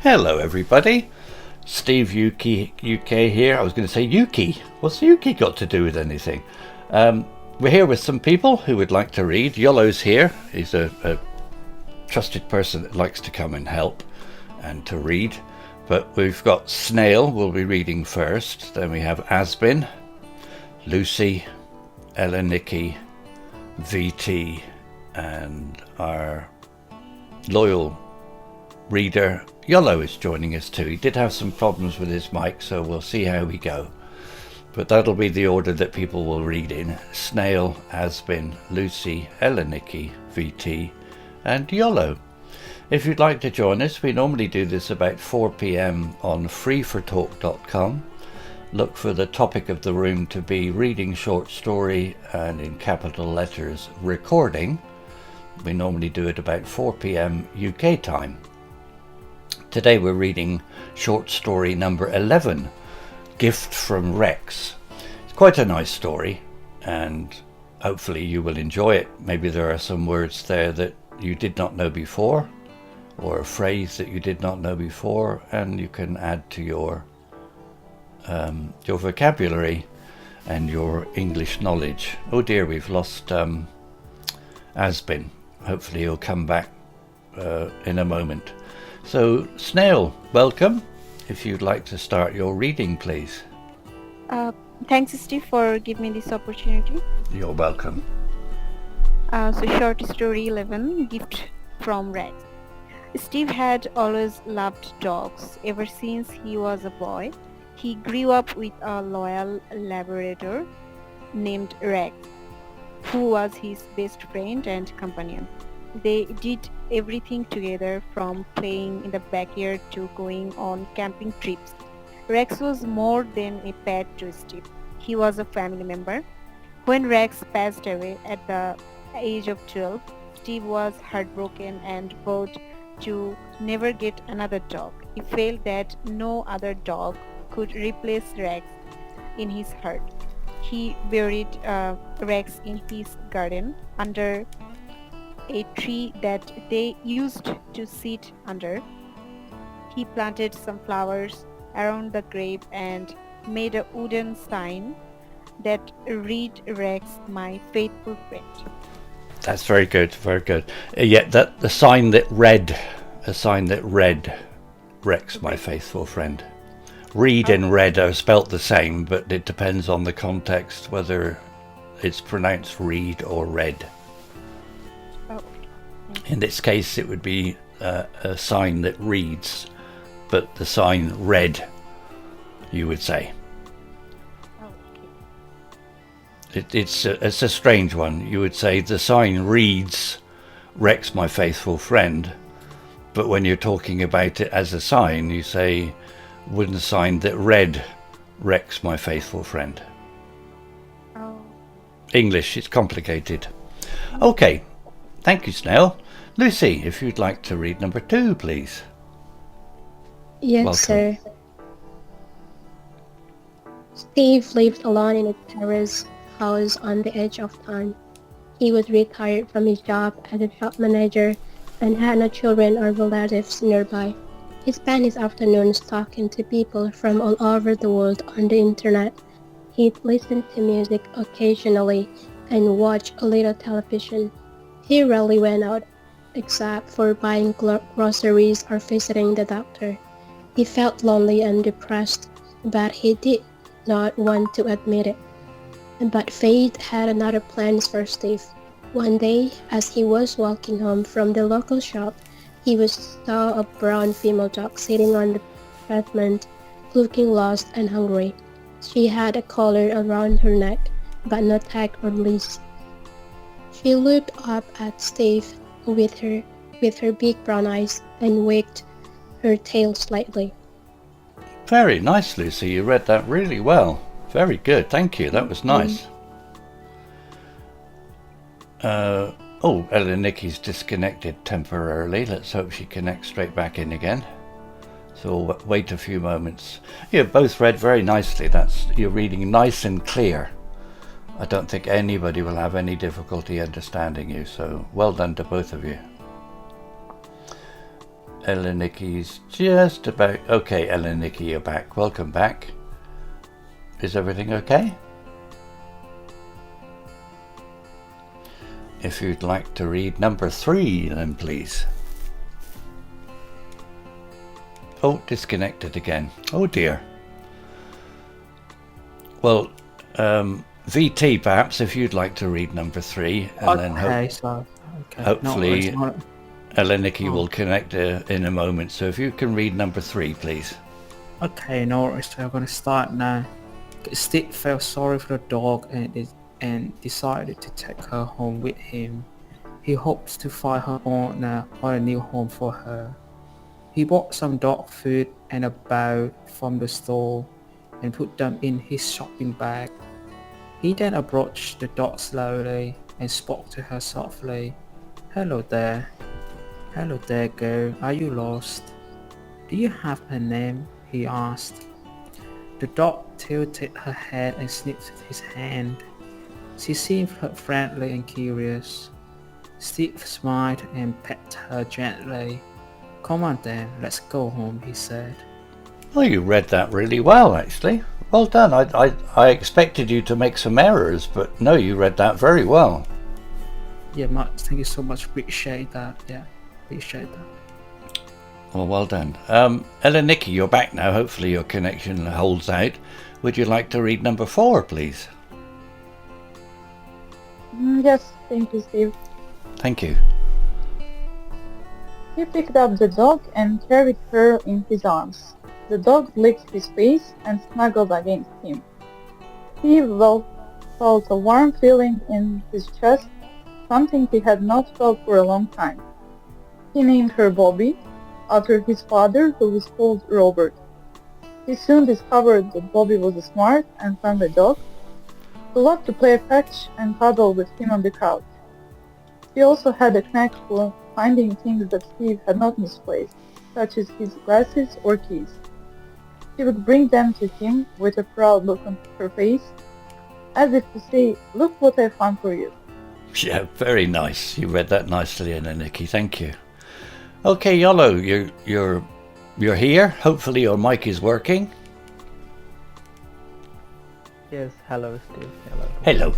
Hello everybody, Steve UK here. I was going to say Yuki. What's Yuki got to do with anything? We're here with some people who would like to read. Yolo's here. He's a trusted person that likes to come and help and to read. But we've got Snail, will be reading first. Then we have Asbin, Lucy, Eleniki, VT, and our loyal reader Yolo is joining us too. He did have some problems with his mic, so we'll see how we go. But that'll be the order that people will read in. Snail, Asbin, Lucy, Eleniki, VT, and Yolo. If you'd like to join us, we normally do this about 4 p.m. on freefortalk.com. Look for the topic of the room to be reading short story and in capital letters recording. We normally do it about 4 p.m. UK time. Today we're reading short story number 11, Gift from Rex. It's quite a nice story and hopefully you will enjoy it. Maybe there are some words there that you did not know before, or a phrase that you did not know before, and you can add to your vocabulary and your English knowledge. Oh dear, we've lost Asbin. Hopefully he'll come back in a moment. So, Snail, welcome. If you'd like to start your reading, please. Thanks, Steve, for giving me this opportunity. You're welcome. So, short story 11, Gift from Rex. Steve had always loved dogs ever since he was a boy. He grew up with a loyal Labrador named Rex, who was his best friend and companion. They did everything together, from playing in the backyard to going on camping trips. Rex was more than a pet to Steve. He was a family member. When Rex passed away at the age of 12, Steve was heartbroken and vowed to never get another dog. He felt that no other dog could replace Rex in his heart. He buried Rex in his garden under a tree that they used to sit under. He planted some flowers around the grave and made a wooden sign that read, Rex, my faithful friend. That's very good, very good. Yet that the sign that read, Rex, my faithful friend. Read and read are spelt the same, but it depends on the context whether it's pronounced read or read. Oh. In this case, it would be a sign that reads, but the sign read, you would say. It's a strange one. You would say the sign reads, Rex, my faithful friend, but when you're talking about it as a sign, you say wooden sign that read, Rex, my faithful friend. Oh. English, it's complicated. Okay, thank you, Snail. Lucy, if you'd like to read number 2, please. Yes, Welcome. sir. Steve lived alone in a terrace house on the edge of town. He was retired from his job as a shop manager and had no children or relatives nearby. He spent his afternoons talking to people from all over the world on the internet. He'd listen to music occasionally and watch a little television. He rarely went out except for buying groceries or visiting the doctor. He felt lonely and depressed, but he did not want to admit it. But fate had another plan for Steve. One day, as he was walking home from the local shop, he saw a brown female dog sitting on the pavement, looking lost and hungry. She had a collar around her neck, but no tag or leash. She looked up at Steve with her big brown eyes and wagged her tail slightly. Very nice, Lucy. You read that really well. Very good. Thank you. That was nice. Eleniki's disconnected temporarily. Let's hope she connects straight back in again. So we'll wait a few moments. You both read very nicely. You're reading nice and clear. I don't think anybody will have any difficulty understanding you. So well done to both of you. Eleniki's just about... Okay, Eleniki, you're back. Welcome back. Is everything okay? If you'd like to read number 3, then please. Oh, disconnected again. Oh dear. Well, VT, perhaps, if you'd like to read number 3, and then hopefully Eleniki will connect in a moment. So if you can read number 3, please. Okay, no worries. I'm gonna start now. Steve felt sorry for the dog and decided to take her home with him. He hopes to find her owner or a new home for her. He bought some dog food and a bowl from the store and put them in his shopping bag. He then approached the dog slowly and spoke to her softly. Hello there. Hello there, girl. Are you lost? Do you have a name? He asked. The dog tilted her head and sniffed his hand. She seemed friendly and curious. Steve smiled and petted her gently. Come on then, let's go home, he said. Well, you read that really well, actually. Well done. I expected you to make some errors, but no, you read that very well. Yeah, thank you so much. Appreciate that. Yeah, appreciate that. Well done. Eleniki, you're back now. Hopefully your connection holds out. Would you like to read number 4, please? Yes, thank you, Steve. Thank you. He picked up the dog and carried her in his arms. The dog licked his face and snuggled against him. Steve felt a warm feeling in his chest, something he had not felt for a long time. He named her Bobby, after his father, who was called Robert. He soon discovered that Bobby was a smart and friendly dog, who loved to play fetch and cuddle with him on the couch. He also had a knack for finding things that Steve had not misplaced, such as his glasses or keys. She would bring them to him with a proud look on her face, as if to say, look what I found for you. Yeah, very nice. You read that nicely, Eleniki. Thank you. Okay, Yolo, you're here. Hopefully your mic is working. Yes, hello Steve. Hello.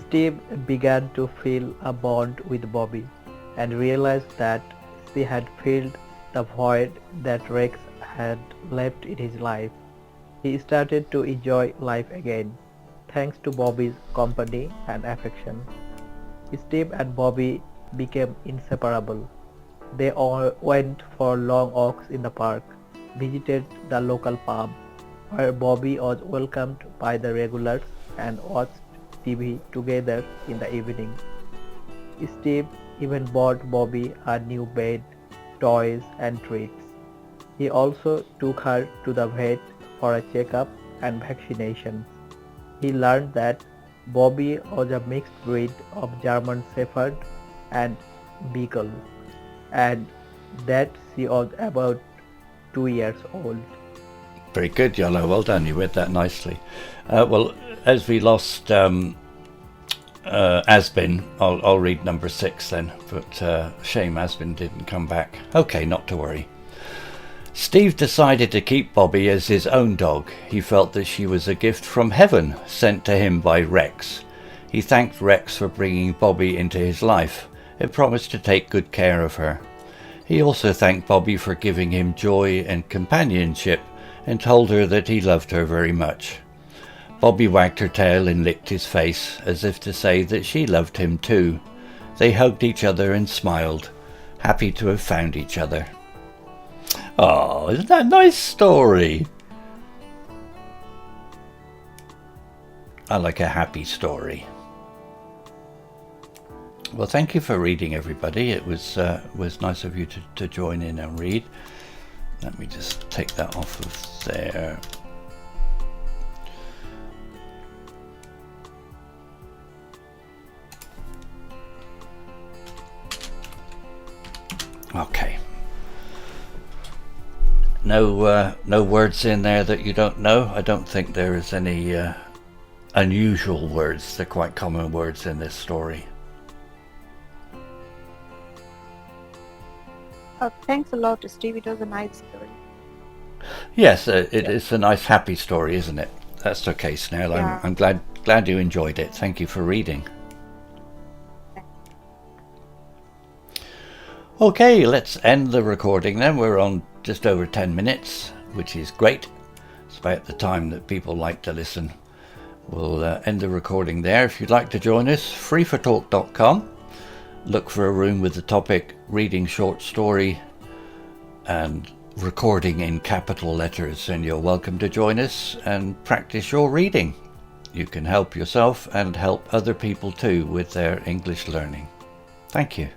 Steve began to feel a bond with Bobby and realized that she had filled the void that Rex had left in his life. He started to enjoy life again, thanks to Bobby's company and affection. Steve and Bobby became inseparable. They all went for long walks in the park, visited the local pub, where Bobby was welcomed by the regulars, and watched TV together in the evening. Steve even bought Bobby a new bed, toys and treats. He also took her to the vet for a checkup and vaccinations. He learned that Bobby was a mixed breed of German Shepherd and Beagle, and that she was about 2 years old. Very good, Yolo. Well done. You read that nicely. Well, as we lost Asbin, I'll read number 6 then. But shame Asbin didn't come back. Okay, not to worry. Steve decided to keep Bobby as his own dog. He felt that she was a gift from heaven sent to him by Rex. He thanked Rex for bringing Bobby into his life and promised to take good care of her. He also thanked Bobby for giving him joy and companionship and told her that he loved her very much. Bobby wagged her tail and licked his face as if to say that she loved him too. They hugged each other and smiled, happy to have found each other. Oh, isn't that a nice story? I like a happy story. Well, thank you for reading, everybody. It was nice of you to join in and read. Let me just take that off of there. Okay. No words in there that you don't know. I don't think there is any unusual words. They're quite common words in this story. Thanks a lot, Steve. It was a nice story. Yes, it's a nice happy story, isn't it? That's okay, Snail. Yeah. I'm glad you enjoyed it. Thank you for reading. Okay, let's end the recording then. We're on just over 10 minutes, which is great. It's about the time that people like to listen. We'll end the recording there. If you'd like to join us, freefortalk.com. Look for a room with the topic reading short story and recording in capital letters, and you're welcome to join us and practice your reading. You can help yourself and help other people too with their English learning. Thank you.